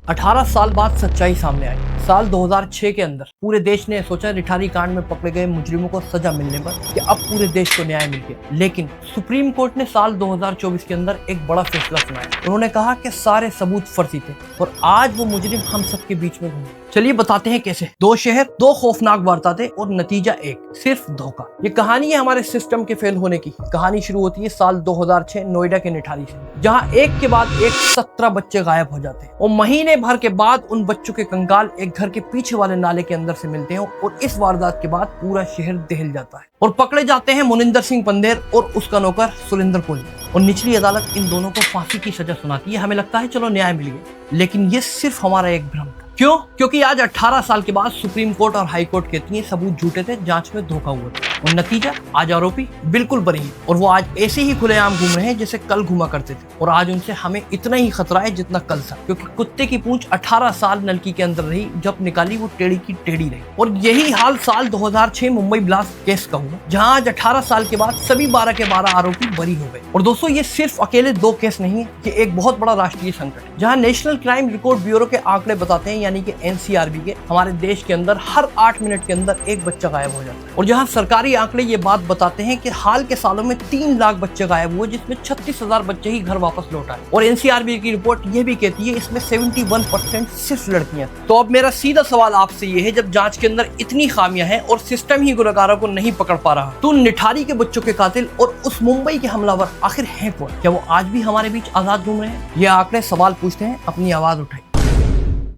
18 साल बाद सच्चाई सामने आई। साल 2006 के अंदर पूरे देश ने सोचा रिठारी कांड में पकड़े गए मुजरिमों को सजा मिलने पर कि अब पूरे देश को न्याय मिल गया। लेकिन सुप्रीम कोर्ट ने साल 2024 के अंदर एक बड़ा फैसला सुनाया। उन्होंने कहा कि सारे सबूत फर्जी थे और आज वो मुजरिम हम सबके बीच में घूमे। चलिए बताते हैं कैसे। दो शहर, दो खौफनाक वारदातें थे और नतीजा एक, सिर्फ धोखा। ये कहानी है हमारे सिस्टम के फेल होने की। कहानी शुरू होती है साल 2006 नोएडा के निठारी से, जहां एक के बाद एक 17 बच्चे गायब हो जाते हैं और महीने भर के बाद उन बच्चों के कंकाल एक घर के पीछे वाले नाले के अंदर से मिलते हैं और इस वारदात के बाद पूरा शहर दहल जाता है और पकड़े जाते हैं मुनिंदर सिंह पंदेर और उसका नौकर सुरेंद्र कोहली। और निचली अदालत इन दोनों को फांसी की सजा सुनाती है। हमें लगता है चलो न्याय मिल गया, लेकिन ये सिर्फ हमारा एक भ्रम था। क्यों? क्योंकि आज 18 साल के बाद सुप्रीम कोर्ट और हाई कोर्ट कहती है सबूत झूठे थे, जांच में धोखा हुआ था। और नतीजा, आज आरोपी बिल्कुल बरी है और वो आज ऐसे ही खुलेआम घूम रहे हैं जैसे कल घुमा करते थे। और आज उनसे हमें इतना ही खतरा है जितना कल था, क्योंकि कुत्ते की पूंछ 18 साल नलकी के अंदर रही, जब निकाली वो टेढ़ी की टेढ़ी रही। और यही हाल साल 2006 मुंबई ब्लास्ट केस का हुआ, जहां आज 18 साल के बाद सभी 12 के 12 आरोपी बरी हो गए। और दोस्तों, ये सिर्फ अकेले दो केस नहीं है, ये एक बहुत बड़ा राष्ट्रीय संकट है। जहां नेशनल क्राइम रिकॉर्ड ब्यूरो के आंकड़े बताते हैं, यानी कि NCRB के, हमारे देश के अंदर हर 8 मिनट के अंदर एक बच्चा गायब हो जाता है। और जहां सरकारी आंकड़े ये बात बताते हैं कि हाल के सालों में 3 लाख बच्चे गायब हुए, जिसमें 36,000 बच्चे ही घर वापस लौट आए। और NCRB की रिपोर्ट ये भी कहती है इसमें 71% सिर्फ लड़कियां। तो अब मेरा सीधा सवाल आपसे ये है, जब जांच के अंदर इतनी खामियां हैं और सिस्टम ही गुनहगारों को नहीं पकड़ पा रहा, तो निठारी के बच्चों के कातिल और उस मुंबई के हमलावर आखिर हैं कौन? क्या वो आज भी हमारे बीच आजाद घूम रहे हैं? ये आंकड़े सवाल पूछते हैं, अपनी आवाज उठाइए।